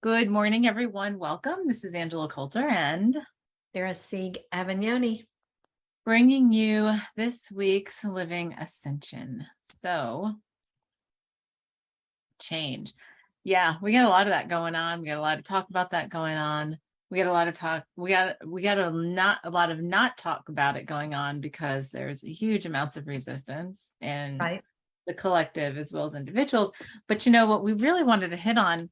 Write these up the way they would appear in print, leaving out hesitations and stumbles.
Good morning, everyone. Welcome. This is Angela Coulter and Sarah Sieg Avagnoni. bringing you this week's Living Ascension. So, change. Yeah, we got a lot of that going on. We got a lot of talk about that going on. We got a lot of talk. We got a lot of not talk about it going on because there's huge amounts of resistance in Right. the collective as well as individuals. But what we really wanted to hit on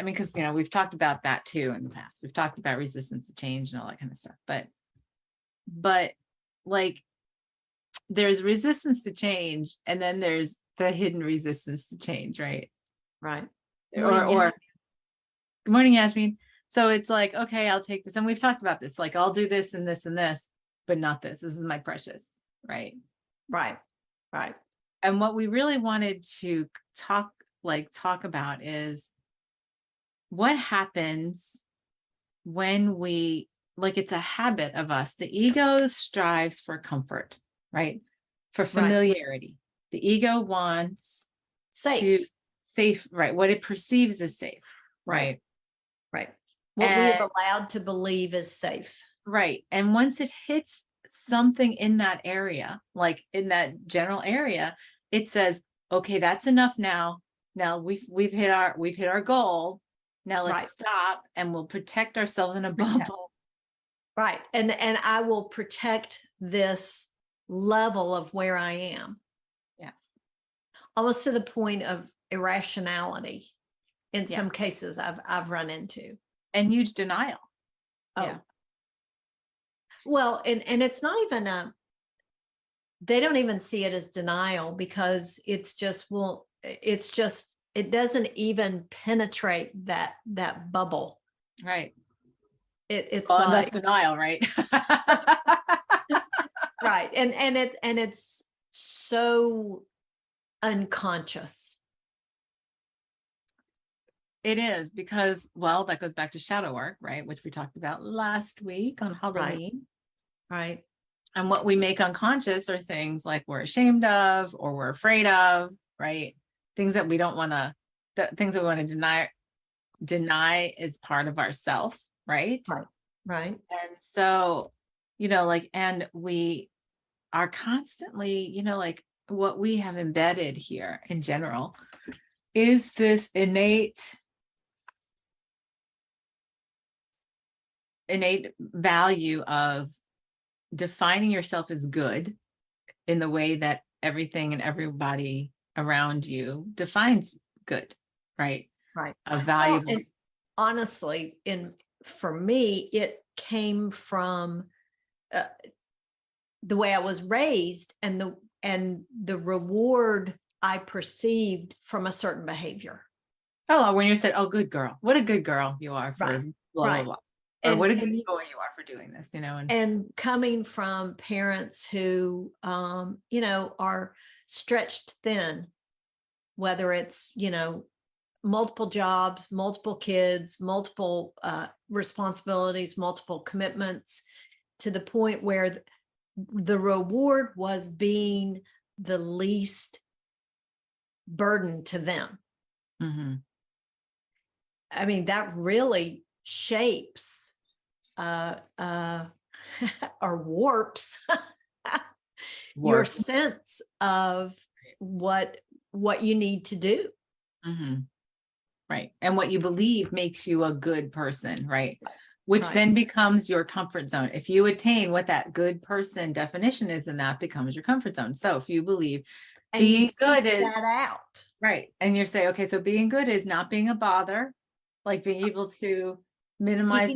because we've talked about that too in the past. We've talked about resistance to change and all that kind of stuff. But like there's resistance to change, and then there's the hidden resistance to change, right? Right. Or good morning, Yasmin. So it's like, okay, I'll take this. And we've talked about this, like I'll do this and this and this, but not this. This is my precious, right? Right. Right. And what we really wanted to talk about is what happens when we, it's a habit of us. The ego strives for comfort, right? For familiarity. The ego wants safe, right? What it perceives as safe, right? Right. What we have allowed to believe is safe. Right. And once it hits something in that area, like in that general area, it says, okay, that's enough now. Now we've hit our goal. Now let's stop, and we'll protect ourselves in a bubble. Right. And I will protect this level of where I am. Yes. Almost to the point of irrationality in some cases I've run into. And huge denial. Oh. Yeah. Well, and it's not even they don't even see it as denial, because it's just, it doesn't even penetrate that bubble. Right. It's that's denial, right? Right. And it's so unconscious. It is, because, well, that goes back to shadow work, right? Which we talked about last week on Halloween. Right. And what we make unconscious are things like we're ashamed of or we're afraid of, right? Things that we don't want to, things that we want to deny is part of ourself, right? Right. And so, and we are constantly, what we have embedded here in general is this innate value of defining yourself as good in the way that everything and everybody around you defines good, right? Right. A valuable. And honestly, for me, it came from the way I was raised and the reward I perceived from a certain behavior. Oh, when you said, "Oh, good girl, what a good girl you are for blah blah blah," or "What a good boy you are for doing this," and coming from parents who, are stretched thin, whether it's, multiple jobs, multiple kids, multiple responsibilities, multiple commitments, to the point where the reward was being the least burden to them. Mm-hmm. I mean, that really shapes or warps your sense of what you need to do. Mm-hmm. Right. And what you believe makes you a good person, right? Which then becomes your comfort zone. If you attain what that good person definition is, then that becomes your comfort zone. So if you believe being good is that out. Right. And you say, okay, so being good is not being a bother, like being able to minimize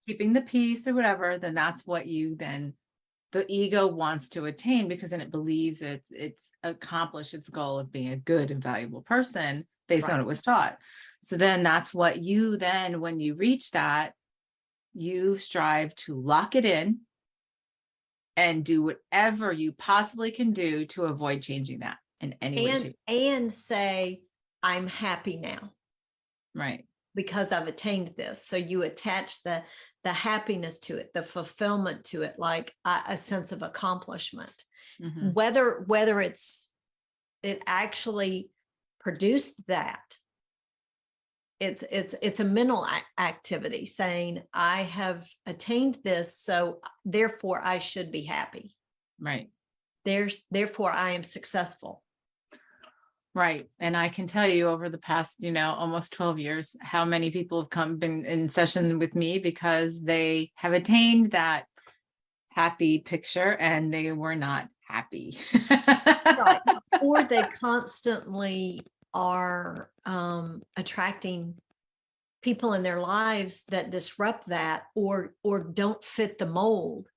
keeping the peace or whatever, then that's what the ego wants to attain, because then it believes it's accomplished its goal of being a good and valuable person based on what it was taught. So then that's what when you reach that, you strive to lock it in and do whatever you possibly can do to avoid changing that in any way. And say, I'm happy now. Right. Because I've attained this. So you attach the happiness to it, the fulfillment to it, like a sense of accomplishment. Mm-hmm. Whether it actually produced that it's a mental activity saying, I have attained this, so therefore I should be happy. Right. Therefore I am successful. Right. And I can tell you over the past, almost 12 years, how many people have been in session with me because they have attained that happy picture and they were not happy. Right. Or they constantly are attracting people in their lives that disrupt that or don't fit the mold,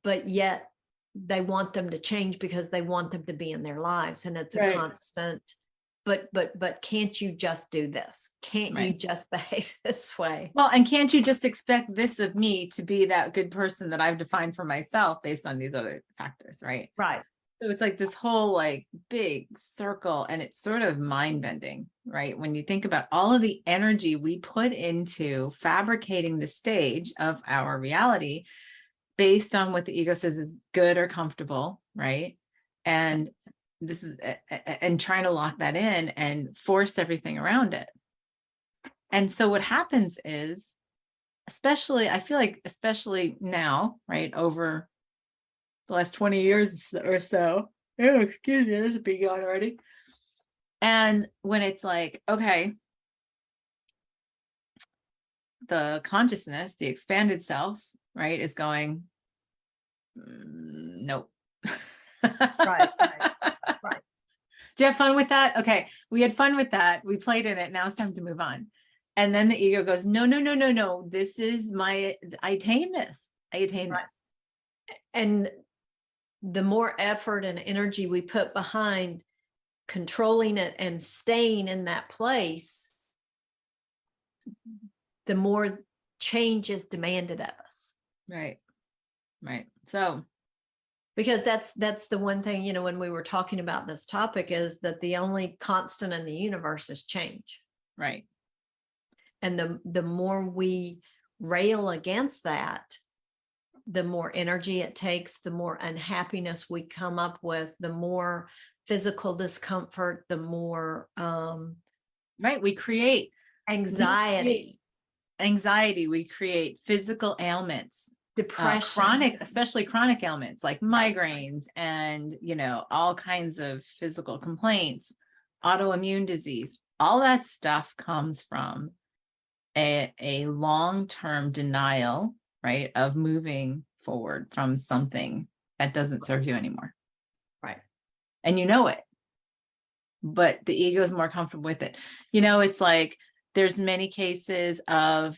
but yet they want them to change because they want them to be in their lives. And it's a constant, but can't you just do this? Can't you just behave this way? Well, and can't you just expect this of me to be that good person that I've defined for myself based on these other factors, right? Right. So it's like this whole like big circle, and it's sort of mind bending, right? When you think about all of the energy we put into fabricating the stage of our reality based on what the ego says is good or comfortable, right? And this is, and trying to lock that in and force everything around it. And so what happens is, especially, I feel like, especially now, right, over the last 20 years or so. Oh, excuse me, there's a big yawn already. And when it's like, okay, the consciousness, the expanded self, right, is going, nope. Right. Do you have fun with that? Okay, we had fun with that. We played in it. Now it's time to move on. And then the ego goes, no. This is I attain this. This. And the more effort and energy we put behind controlling it and staying in that place, the more change is demanded of us. Right. So, because that's the one thing, when we were talking about this topic, is that the only constant in the universe is change. Right. And the more we rail against that, the more energy it takes, the more unhappiness we come up with, the more physical discomfort, the more right, we create anxiety. We create physical ailments, depression, especially chronic ailments like migraines and all kinds of physical complaints, autoimmune disease. All that stuff comes from a long-term denial, right, of moving forward from something that doesn't serve you anymore. Right. And it, but the ego is more comfortable with it. It's like there's many cases of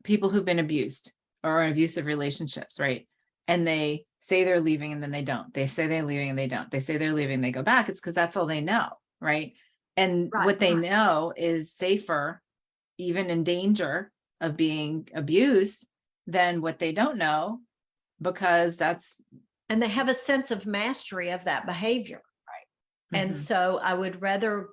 people who've been abused or in abusive relationships, right? And they say they're leaving and then they don't. They say they're leaving and they don't. They say they're leaving, they go back. It's because that's all they know, right? And what they know is safer, even in danger of being abused, than what they don't know, because that's... And they have a sense of mastery of that behavior. Right. And so I would rather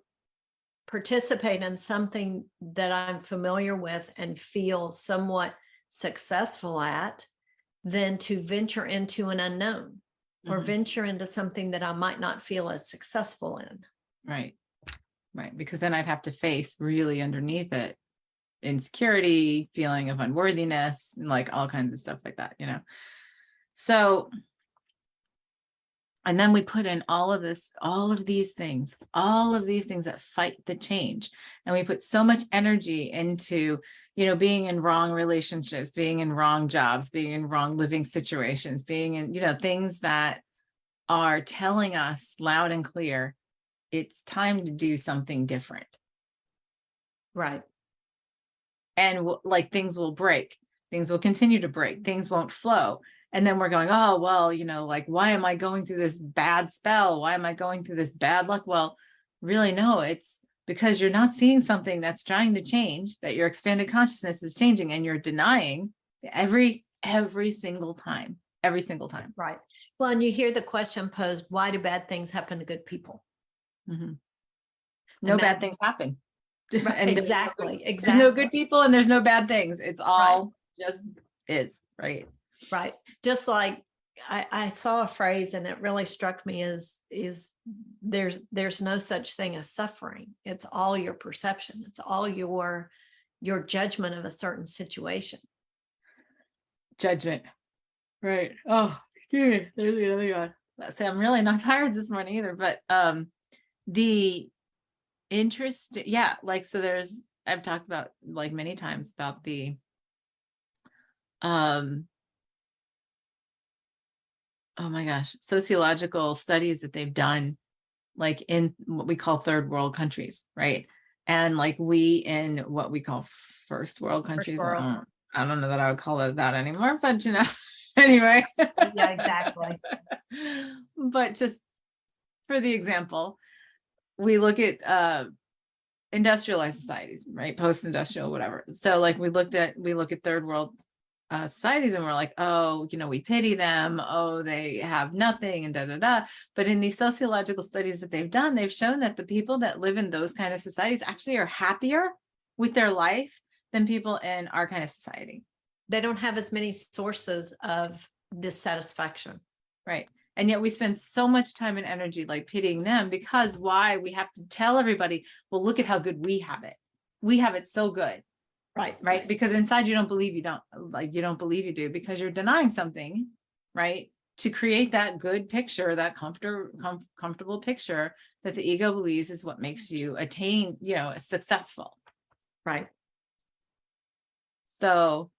participate in something that I'm familiar with and feel somewhat successful at than to venture into an unknown or venture into something that I might not feel as successful in. Right. Because then I'd have to face really underneath it insecurity, feeling of unworthiness, and like all kinds of stuff like that, So, and then we put in all of these things that fight the change. And we put so much energy into, being in wrong relationships, being in wrong jobs, being in wrong living situations, being in, things that are telling us loud and clear, it's time to do something different. Right. And like things will break, things will continue to break, things won't flow. And then we're going, oh, well, like, why am I going through this bad spell? Why am I going through this bad luck? Well, really, no, it's because you're not seeing something that's trying to change, that your expanded consciousness is changing, and you're denying every single time. Right. Well, and you hear the question posed, why do bad things happen to good people? No bad things happen. Right, and exactly. There's no good people and there's no bad things. It's all just is, right? Right. Just like I saw a phrase and it really struck me is there's no such thing as suffering. It's all your perception. It's all your judgment of a certain situation. Judgment. Right. Oh, excuse me. There's the other one. So I'm really not tired this morning either, but the interest, yeah, like, so I've talked about like many times about the oh my gosh, sociological studies that they've done, like in what we call third world countries, right? And like we in what we call first world countries. I don't know that I would call it that anymore, but anyway. Yeah, exactly. But just for the example, we look at industrialized societies, right? Post-industrial, whatever. So like we look at third world societies and we're like, oh, we pity them. Oh, they have nothing and da, da, da. But in these sociological studies that they've done, they've shown that the people that live in those kind of societies actually are happier with their life than people in our kind of society. They don't have as many sources of dissatisfaction. Right. And yet we spend so much time and energy like pitying them, because why? We have to tell everybody, well, look at how good we have it. We have it so good. Right. Because inside you don't believe you believe you do, because you're denying something, right? To create that good picture, that comfortable picture that the ego believes is what makes you attain, successful. Right. So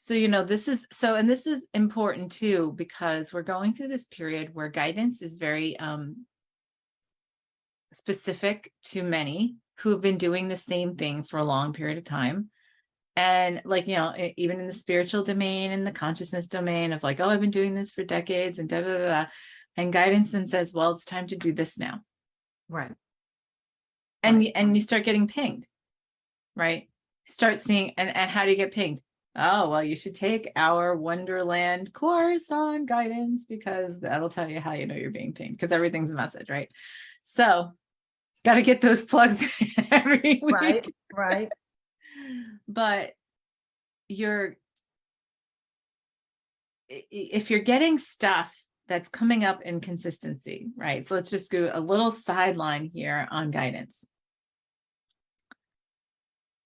this is important too, because we're going through this period where guidance is very specific to many who have been doing the same thing for a long period of time. And like, even in the spiritual domain and the consciousness domain of like, oh, I've been doing this for decades and da, da, da, da. And guidance then says, well, it's time to do this now. Right. And you start getting pinged, right? Start seeing, and how do you get pinged? Oh, well, you should take our Wonderland course on guidance, because that'll tell you how you know you're being pinged, because everything's a message, right? So got to get those plugs every week. Right. But if you're getting stuff that's coming up in consistency, right? So let's just do a little sideline here on guidance,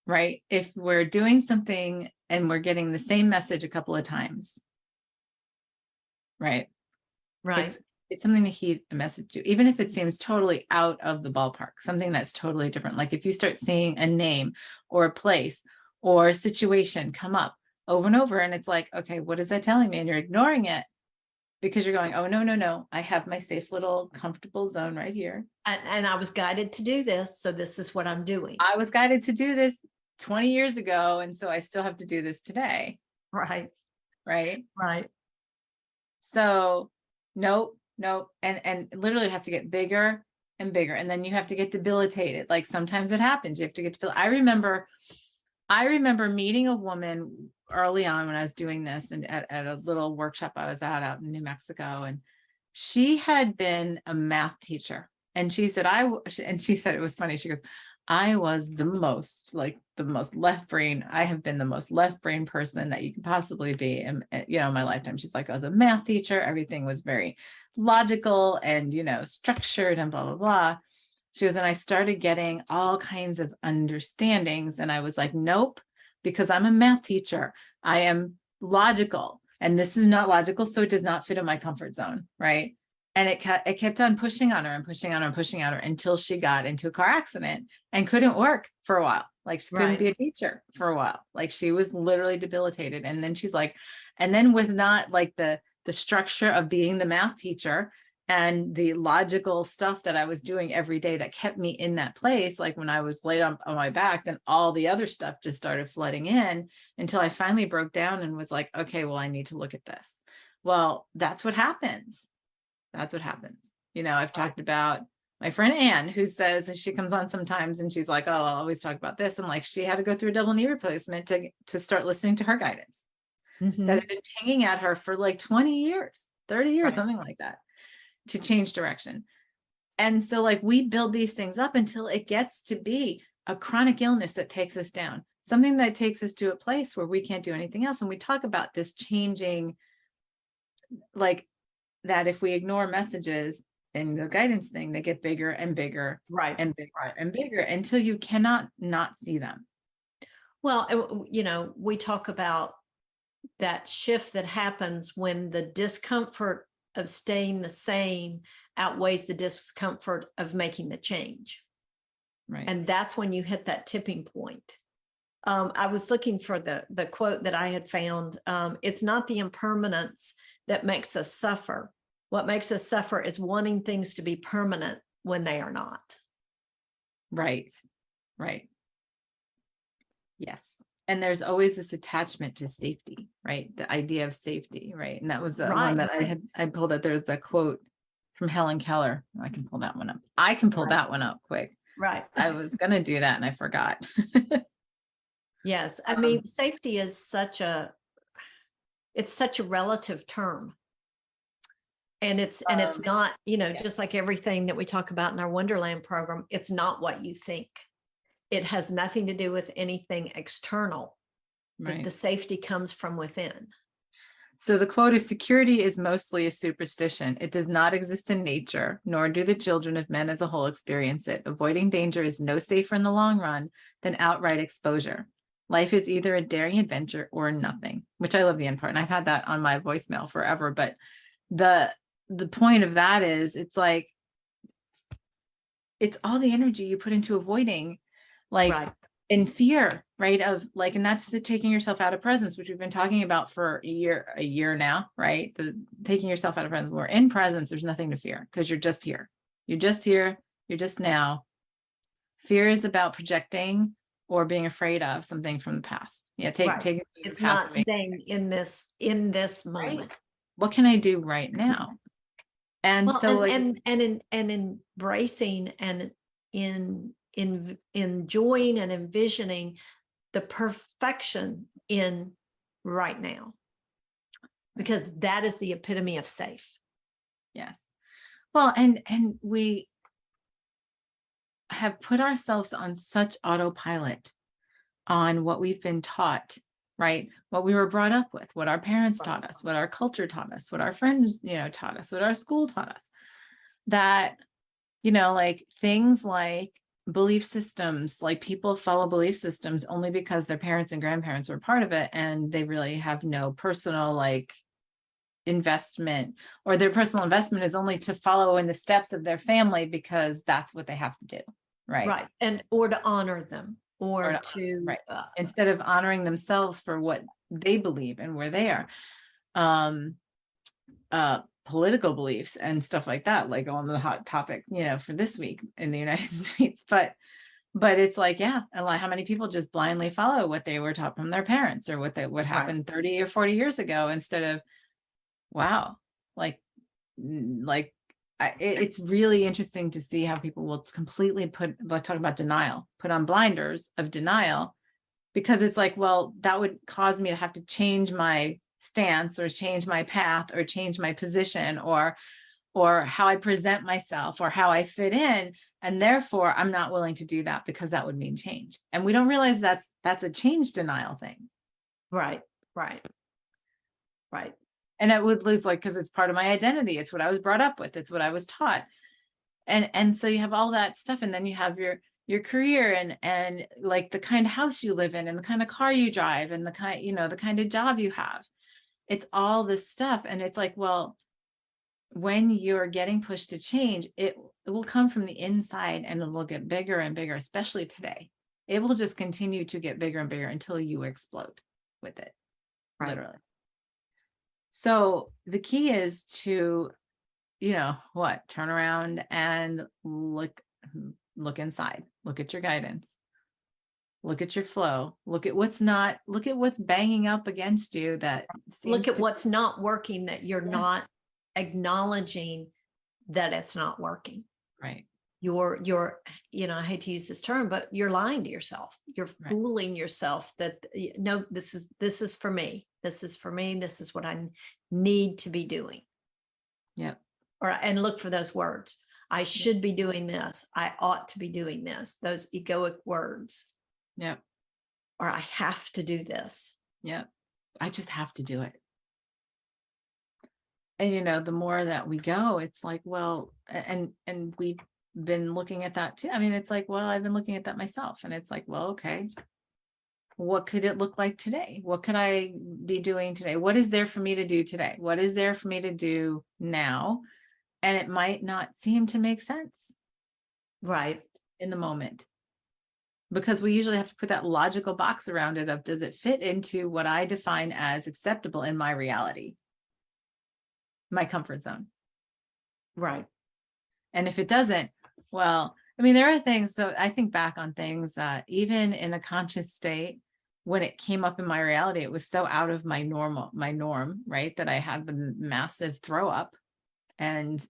right? If we're doing something and we're getting the same message a couple of times, right? It's something to heed a message to, even if it seems totally out of the ballpark, something that's totally different. Like if you start seeing a name or a place or a situation come up over and over, and it's like, okay, what is that telling me? And you're ignoring it because you're going, oh, no, I have my safe little comfortable zone right here. And I was guided to do this, so this is what I'm doing. I was guided to do this 20 years ago, and so I still have to do this today. Right. So nope. And literally it has to get bigger and bigger. And then you have to get debilitated. Like sometimes it happens. You have to get I remember meeting a woman early on when I was doing this, and at a little workshop I was at out in New Mexico. And she had been a math teacher. And she said, it was funny. She goes, I was the most left brain. I have been the most left brain person that you could possibly be in my lifetime. She's like, I was a math teacher. Everything was very logical and, structured and blah, blah, blah. She goes, and I started getting all kinds of understandings. And I was like, nope, because I'm a math teacher. I am logical. And this is not logical. So it does not fit in my comfort zone. Right. And it kept on pushing on her and pushing on her and pushing on her until she got into a car accident and couldn't work for a while. Like she couldn't be a teacher for a while. Like she was literally debilitated. And then she's like, and then with not like the structure of being the math teacher and the logical stuff that I was doing every day that kept me in that place, like when I was laid on my back, then all the other stuff just started flooding in until I finally broke down and was like, okay, well, I need to look at this. Well, that's what happens. I've talked about my friend Anne, who says she comes on sometimes and she's like, oh, I'll always talk about this. And like, she had to go through a double knee replacement to start listening to her guidance that had been pinging at her for like 20 years, 30 years, something like that, to change direction. And so like, we build these things up until it gets to be a chronic illness that takes us down, something that takes us to a place where we can't do anything else. And we talk about this changing, like, that if we ignore messages, in the guidance thing, they get bigger and bigger, right, and bigger right. and bigger until you cannot not see them. Well, we talk about that shift that happens when the discomfort of staying the same outweighs the discomfort of making the change. Right. And that's when you hit that tipping point. I was looking for the quote that I had found. It's not the impermanence that makes us suffer. What makes us suffer is wanting things to be permanent when they are not. Right. Right. Yes. And there's always this attachment to safety, right? The idea of safety, right? And that was the one that I pulled out. There's the quote from Helen Keller. I can pull that one up. I can pull that one up quick. Right. I was going to do that and I forgot. Yes. I mean, safety is such a relative term. And it's not, just like everything that we talk about in our Wonderland program, it's not what you think. It has nothing to do with anything external. Right. The safety comes from within. So the quote is, security is mostly a superstition. It does not exist in nature, nor do the children of men as a whole experience it. Avoiding danger is no safer in the long run than outright exposure. Life is either a daring adventure or nothing, which I love the end part. And I've had that on my voicemail forever. But the point of that is, it's like, it's all the energy you put into avoiding, like, right. in fear, right? Of like, and that's the taking yourself out of presence, which we've been talking about for a year now, right? The taking yourself out of presence. We're in presence. There's nothing to fear because you're just here. You're just here. You're just now. Fear is about projecting or being afraid of something from the past. Yeah. Taking it's not staying in this moment. Right. What can I do right now? And and embracing and in enjoying and envisioning the perfection in right now, because that is the epitome of safe. Yes. Well, and we have put ourselves on such autopilot on what we've been taught, right? What we were brought up with, what our parents taught us, what our culture taught us, what our friends, taught us, what our school taught us, that, like things like belief systems, like people follow belief systems only because their parents and grandparents were part of it. And they really have no personal like investment, or their personal investment is only to follow in the steps of their family because that's what they have to do. Right. And, or to honor them or to, right. Instead of honoring themselves for what they believe and where they are. Political beliefs and stuff like that, like on the hot topic, for this week in the United States. But it's like, yeah, how many people just blindly follow what they were taught from their parents or what happened 30 or 40 years ago, instead of, wow, it's really interesting to see how people will completely talk about denial, put on blinders of denial, because it's like, well, that would cause me to have to change my stance or change my path or change my position or how I present myself or how I fit in. And therefore I'm not willing to do that because that would mean change. And we don't realize that's a change denial thing. Right. And it would lose, like, because it's part of my identity. It's what I was brought up with. It's what I was taught. And so you have all that stuff. And then you have your career and like the kind of house you live in and the kind of car you drive and the kind of job you have. It's all this stuff. And it's like, well, when you're getting pushed to change, it will come from the inside and it will get bigger and bigger, especially today. It will just continue to get bigger and bigger until you explode with it, literally. So the key is to, turn around and look inside, look at your guidance, look at your flow, look at what's banging up against you, that look at what's not working, that you're not acknowledging that it's not working. Right. You're I hate to use this term, but you're lying to yourself. You're fooling yourself that no, this is for me. This is for me. This is what I need to be doing. Yeah. And look for those words. I should be doing this. I ought to be doing this. Those egoic words. Yeah. Or I have to do this. Yeah. I just have to do it. And the more that we go, it's like, well, and we've been looking at that too. I mean, it's like, well, I've been looking at that myself, and it's like, well, okay, what could it look like today? What could I be doing today? What is there for me to do today? What is there for me to do now? And it might not seem to make sense Right. in the moment, because we usually have to put that logical box around it of, does it fit into what I define as acceptable in my reality, my comfort zone? Right. And if it doesn't, well, I mean, there are things. So I think back on things that even in a conscious state, when it came up in my reality, it was so out of my norm, right? That I had the massive throw up and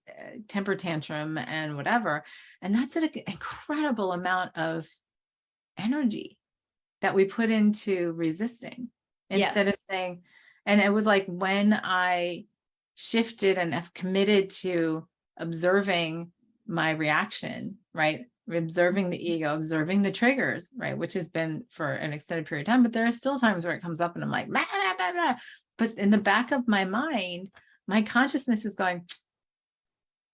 temper tantrum and whatever. And that's an incredible amount of energy that we put into resisting, instead of saying, and it was like when I shifted and have committed to observing my reaction, right? Observing the ego, observing the triggers, right? Which has been for an extended period of time, but there are still times where it comes up and I'm like, blah, blah, blah, blah. But in the back of my mind, my consciousness is going,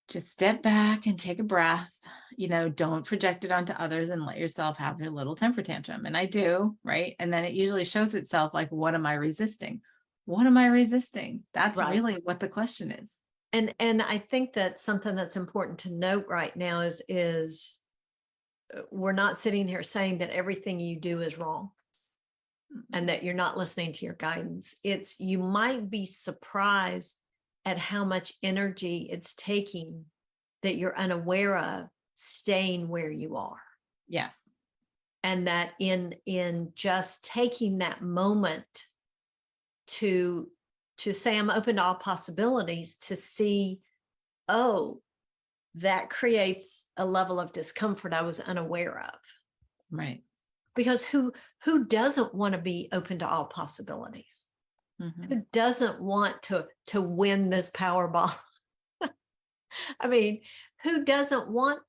just step back and take a breath, don't project it onto others and let yourself have your little temper tantrum. And I do, right? And then it usually shows itself like, what am I resisting? What am I resisting? That's really what the question is. And I think that something that's important to note right now is we're not sitting here saying that everything you do is wrong and that you're not listening to your guidance. It's, you might be surprised at how much energy it's taking that you're unaware of staying where you are. Yes. And that in just taking that moment to say, I'm open to all possibilities, to see, oh, that creates a level of discomfort I was unaware of. Right. Because who doesn't want to be open to all possibilities? Mm-hmm. Who doesn't want to win this Powerball? I mean, who doesn't want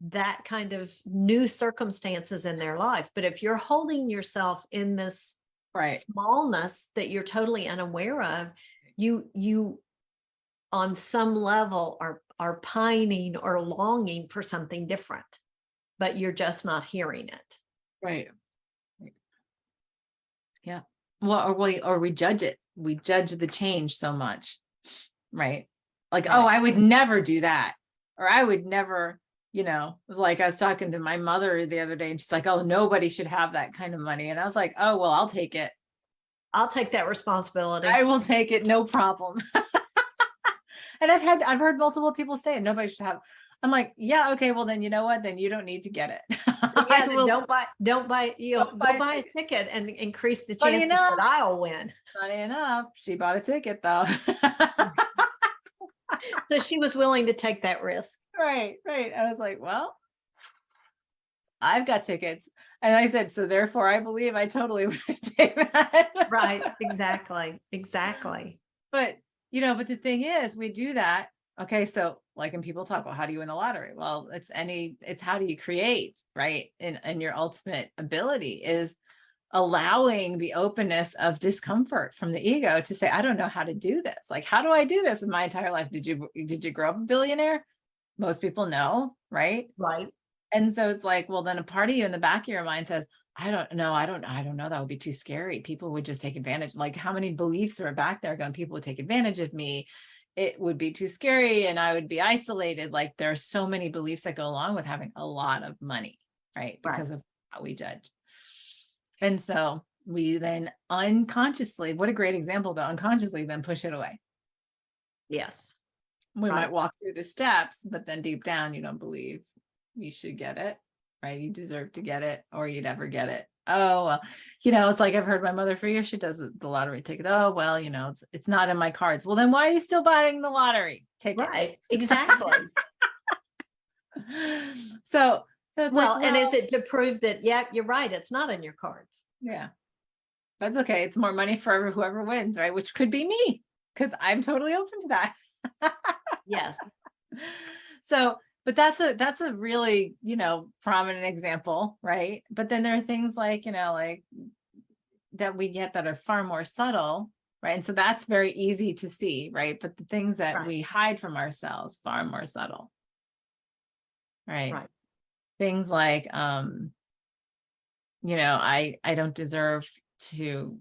that kind of new circumstances in their life? But if you're holding yourself in this smallness that you're totally unaware of, you on some level are pining or longing for something different, but you're just not hearing it. Right. Yeah. Well, or we judge it. We judge the change so much, right? Like, oh, I would never do that. Or I would never, like I was talking to my mother the other day and she's like, oh, nobody should have that kind of money. And I was like, oh, well, I'll take it. I'll take that responsibility. I will take it. No problem. And I've heard multiple people say it. Nobody should have. I'm like, yeah, okay, well then, you know what? Then you don't need to get it. Yeah, don't buy a ticket and increase the chances that I'll win. Funny enough, she bought a ticket though. So she was willing to take that risk. Right. I was like, well, I've got tickets. And I said, so therefore I believe I totally would take that. Right. Exactly. But, but the thing is, we do that. Okay. So like, when people talk about how do you win the lottery? Well, it's how do you create, right? And your ultimate ability is allowing the openness of discomfort from the ego to say, I don't know how to do this. Like, how do I do this in my entire life? Did you grow up a billionaire? Most people know, right? Right. And so it's like, well, then a part of you in the back of your mind says, I don't know. That would be too scary. People would just take advantage. Like, how many beliefs are back there going, people would take advantage of me. It would be too scary and I would be isolated. Like, there are so many beliefs that go along with having a lot of money, right? Because of how we judge. And so we then unconsciously, what a great example, though, unconsciously then push it away. Yes. We might walk through the steps, but then deep down, you don't believe you should get it, right? You deserve to get it, or you'd ever get it. Oh, well, it's like I've heard my mother for years, she does the lottery ticket. Oh, well, it's not in my cards. Well, then why are you still buying the lottery ticket? Right. Exactly. So well, and is it to prove that, yeah, you're right, it's not in your cards? Yeah. That's okay. It's more money for whoever wins, right? Which could be me, because I'm totally open to that. Yes. So, but that's a really, prominent example, right? But then there are things like, like that we get that are far more subtle, right? And so that's very easy to see, right? But the things that Right. we hide from ourselves, far more subtle, right? Right. Things like, I don't deserve to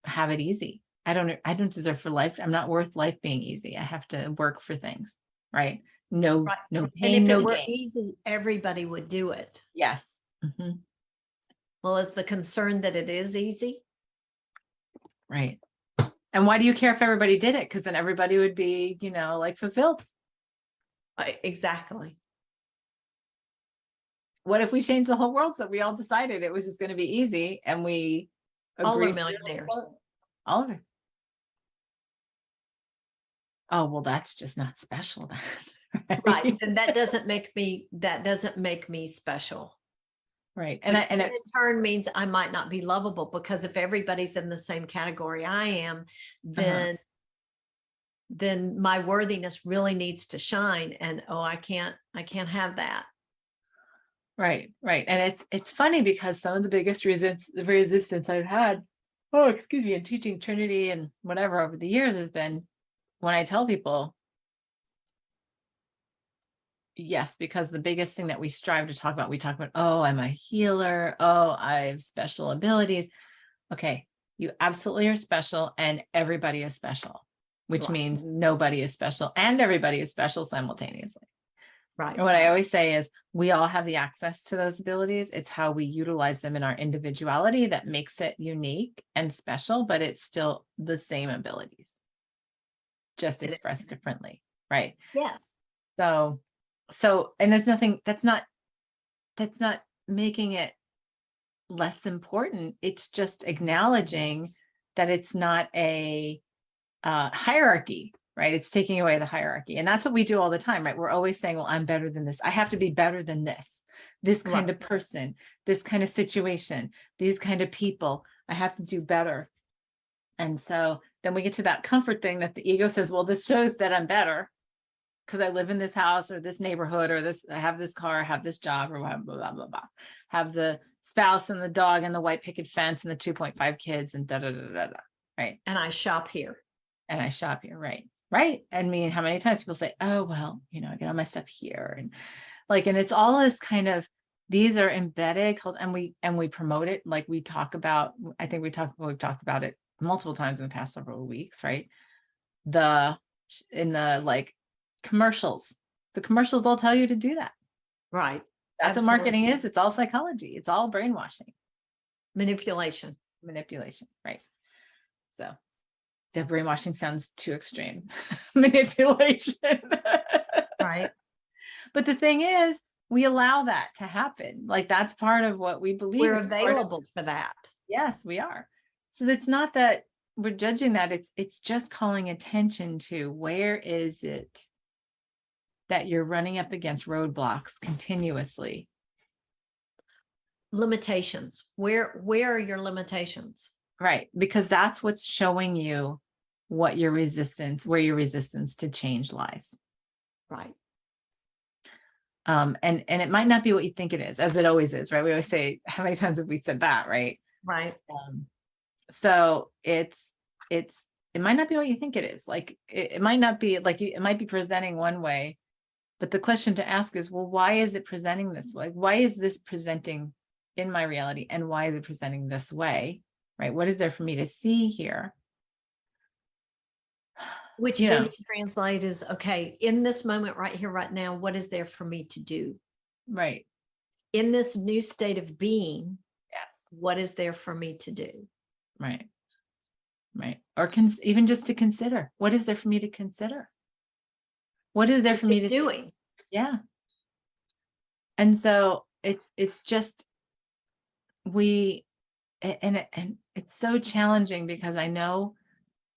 have it easy. I don't deserve for life. I'm not worth life being easy. I have to work for things, right? No, Right. no And pain, if no it were gain. easy, everybody would do it. Yes. Mm-hmm. Well, is the concern that it is easy? Right. And why do you care if everybody did it? Because then everybody would be, like fulfilled. Exactly. What if we changed the whole world so that we all decided it was just going to be easy and we All are agreed millionaires. all of it? Oh, well, that's just not special then. Right. And that doesn't make me special. Right. And in turn means I might not be lovable, because if everybody's in the same category I am, then my worthiness really needs to shine. And I can't have that. Right. Right. And it's funny because some of the biggest resistance I've had, in teaching Trinity and whatever over the years has been when I tell people, yes, because the biggest thing that we strive to talk about, we talk about, oh, I'm a healer. Oh, I have special abilities. Okay. You absolutely are special, and everybody is special, which Right. means nobody is special and everybody is special simultaneously. Right. And what I always say is we all have the access to those abilities. It's how we utilize them in our individuality that makes it unique and special, but it's still the same abilities, just expressed differently. Right. Yes. So, and there's nothing that's not making it less important. It's just acknowledging that it's not a hierarchy, right? It's taking away the hierarchy. And that's what we do all the time, right? We're always saying, well, I'm better than this. I have to be better than this kind of person, this kind of situation, these kind of people. I have to do better. And so then we get to that comfort thing that the ego says, well, this shows that I'm better because I live in this house or this neighborhood or I have this car, I have this job, or blah, blah, blah, blah. Have the spouse and the dog and the white picket fence and the 2.5 kids and da, da, da, da, da. Right. And I shop here. Right. Right. I mean, how many times people say, oh, well, I get all my stuff here. And and it's all this kind of, these are embedded and we promote it. Like we talk about, I think we've talked about it multiple times in the past several weeks, right? In the commercials, the commercials all tell you to do that. Right. That's Absolutely. What marketing is. It's all psychology. It's all brainwashing. Manipulation. Right. So the brainwashing sounds too extreme. Manipulation. Right. But the thing is, we allow that to happen. That's part of what we believe. We're available for that. Yes, we are. So it's not that we're judging that. It's just calling attention to where is it that you're running up against roadblocks continuously. Limitations. Where are your limitations? Right. Because that's what's showing you where your resistance to change lies. Right. And it might not be what you think it is, as it always is, right? We always say, how many times have we said that, right? Right. So it might not be what you think it is. It might not be it might be presenting one way, but the question to ask is, well, why is it presenting this way? Why is this presenting in my reality? And why is it presenting this way? Right? What is there for me to see here? Which then you translate as, okay, in this moment right here, right now, what is there for me to do? Right. In this new state of being, yes, what is there for me to do? Right. Right. Or even just to consider, what is there for me to consider? What is there for me to doing? Yeah. And so it's just, and it's so challenging because I know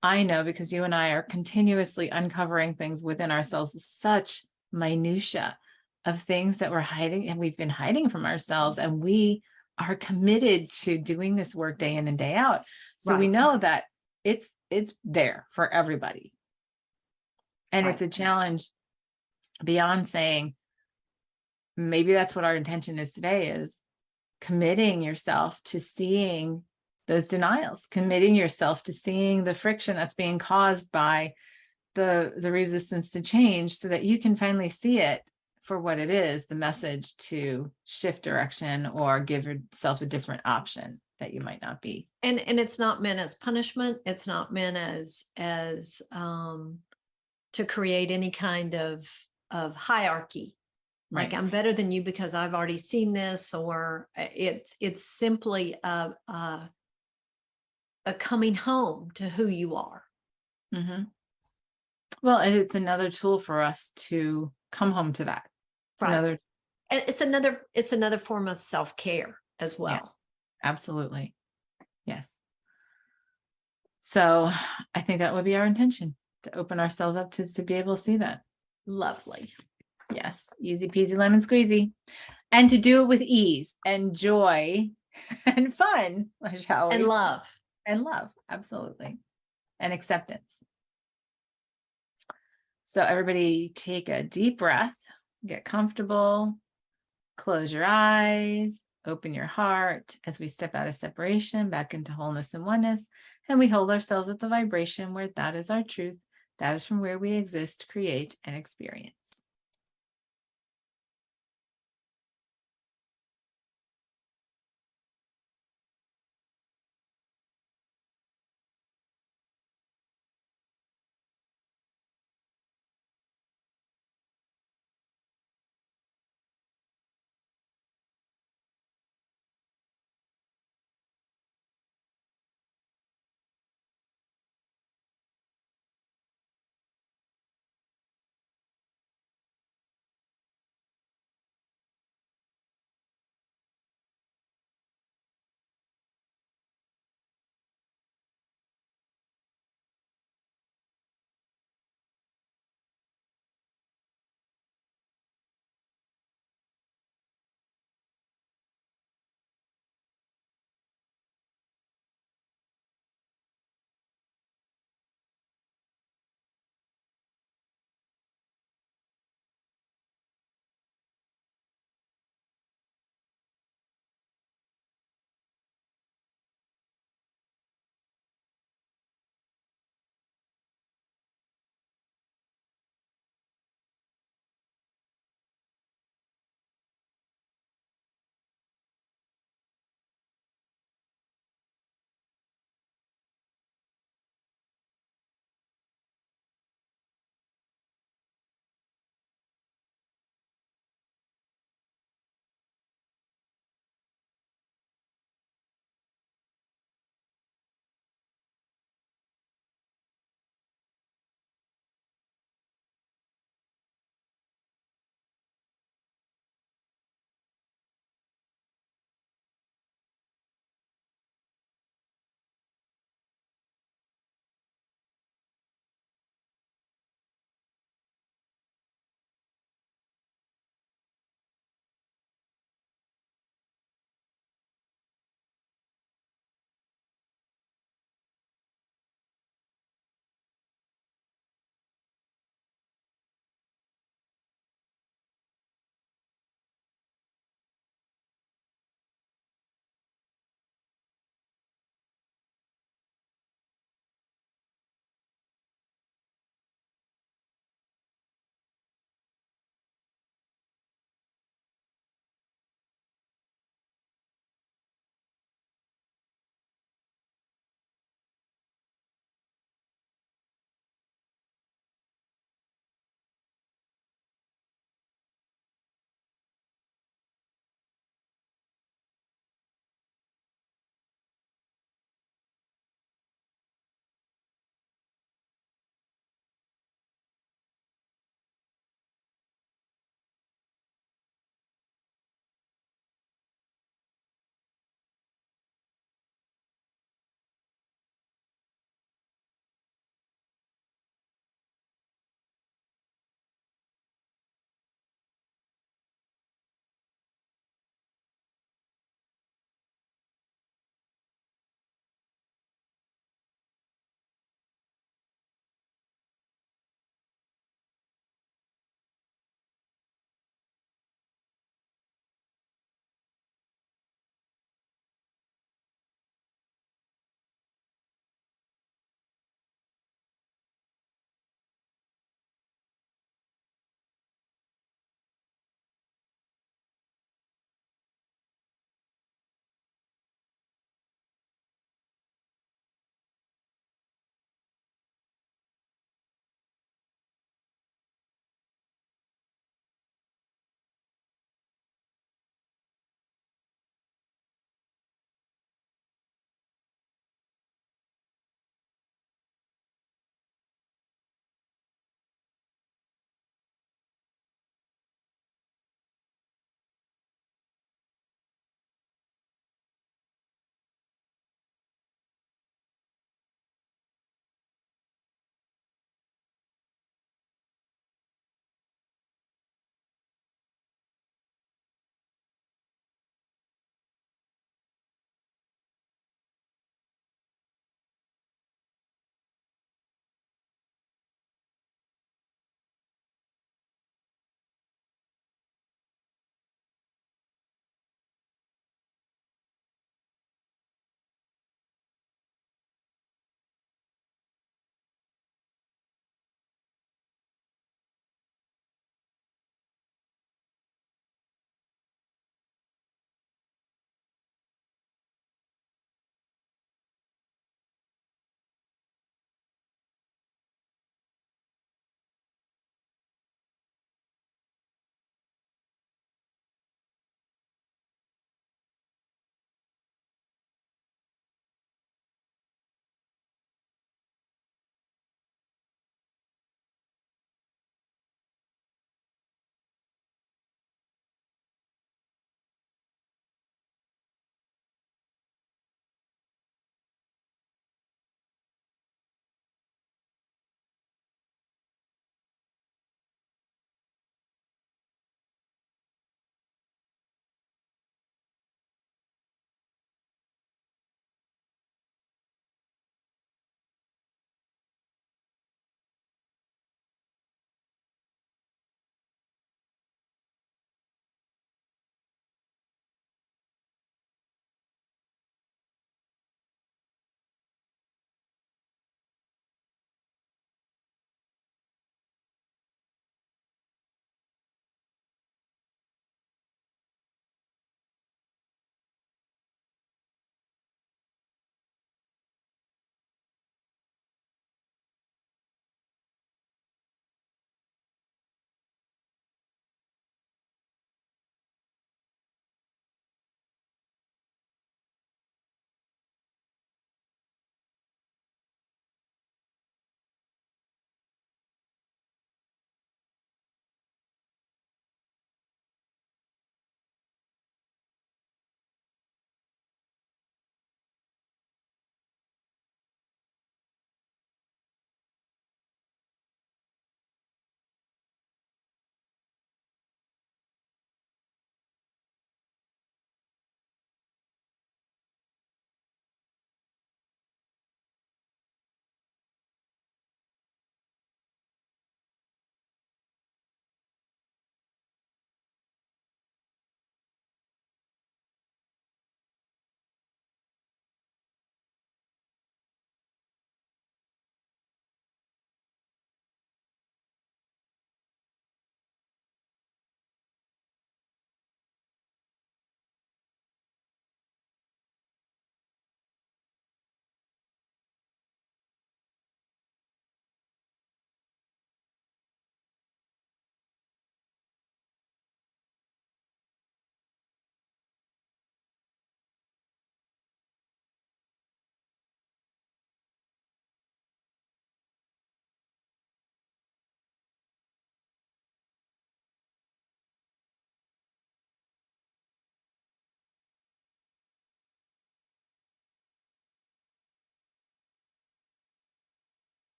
because you and I are continuously uncovering things within ourselves, such minutia of things that we're hiding and we've been hiding from ourselves. And we are committed to doing this work day in and day out. So we know that it's there for everybody. And it's a challenge beyond saying, maybe that's what our intention is today, is committing yourself to seeing those denials, committing yourself to seeing the friction that's being caused by the resistance to change, so that you can finally see it for what it is, the message to shift direction or give yourself a different option that you might not be. And it's not meant as punishment. It's not meant as to create any kind of hierarchy. Like, Right. I'm better than you because I've already seen this, or it's simply a coming home to who you are. Mm-hmm. Well, and it's another tool for us to come home to that. It's Right. another, And it's another form of self-care as well. yeah, absolutely. Yes. So I think that would be our intention, to open ourselves up to be able to see that. Lovely. Yes. Easy peasy lemon squeezy. And to do it with ease and joy and fun, shall we? And love. And love. Absolutely. And acceptance. So everybody take a deep breath, get comfortable, close your eyes, open your heart as we step out of separation back into wholeness and oneness. And we hold ourselves at the vibration where that is our truth. That is from where we exist, create, and experience.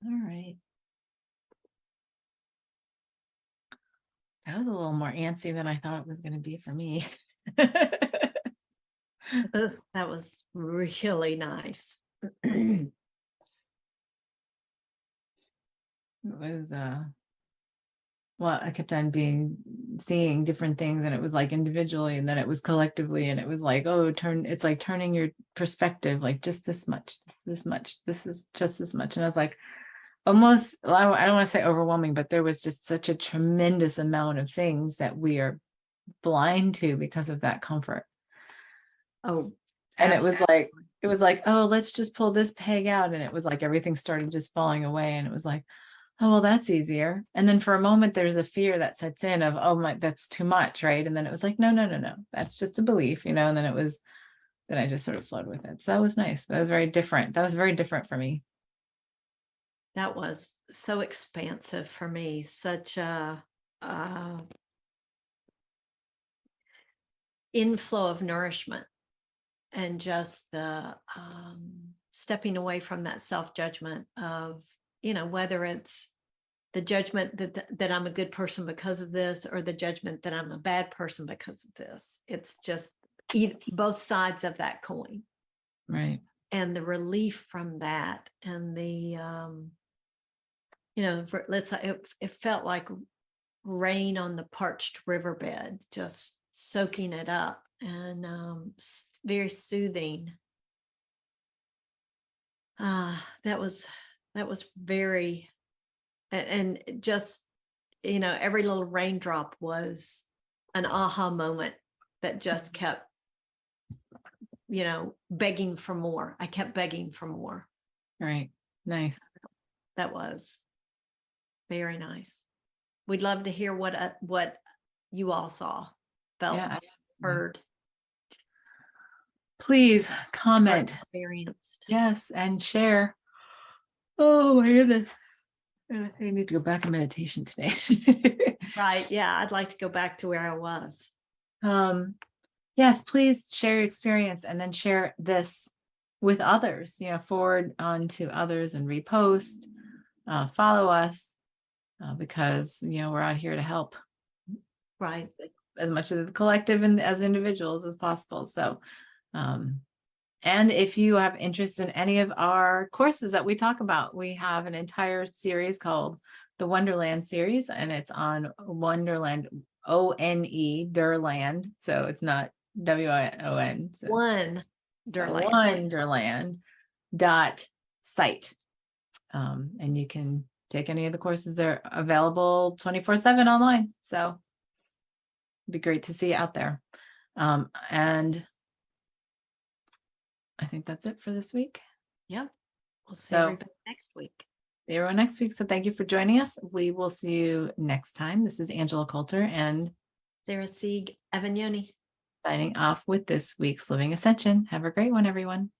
All right. That was a little more antsy than I thought it was going to be for me. That was really nice. It was well, I kept on seeing different things, and it was like individually, and then it was collectively, and it was like, oh, it's like turning your perspective, like just this much, this much, this is just this much. And I was like, almost, I don't want to say overwhelming, but there was just such a tremendous amount of things that we are blind to because of that comfort. Oh, and absolutely. it was like, oh, let's just pull this peg out, and it was like everything started just falling away, and it was like, oh, well, that's easier. And then for a moment there's a fear that sets in of, oh my, that's too much, right? And then it was like, no, that's just a belief, and then then I just sort of flowed with it. So that was nice. That was very different. That was very different for me. That was so expansive for me. Such a inflow of nourishment, and just the stepping away from that self-judgment of, whether it's the judgment that I'm a good person because of this, or the judgment that I'm a bad person because of this. It's just both sides of that coin. Right. And the relief from that, and the, let's say it felt like rain on the parched riverbed, just soaking it up, and very soothing. That was very, and just, every little raindrop was an aha moment that just kept, begging for more. I kept begging for more. Right. Nice. That was very nice. We'd love to hear what you all saw, felt, heard. Please comment, experienced. Yes, and share. Oh my goodness. I need to go back in meditation today. Right. Yeah. I'd like to go back to where I was. Yes, please share your experience, and then share this with others, forward on to others, and repost, follow us, because, we're out here to help. Right. As much as the collective and as individuals as possible. So, and if you have interest in any of our courses that we talk about, we have an entire series called the Wonderland series, and it's on Wonderland, O-N-E, Derland. So it's not W-I-O-N. So Wonderland .site. And you can take any of the courses. They're available 24/7 online. So it'd be great to see you out there. And I think that's it for this week. Yeah. We'll see everybody next week. See everyone next week. So thank you for joining us. We will see you next time. This is Angela Coulter and Sarah Sieg Avagnoni signing off with this week's Living Ascension. Have a great one, everyone.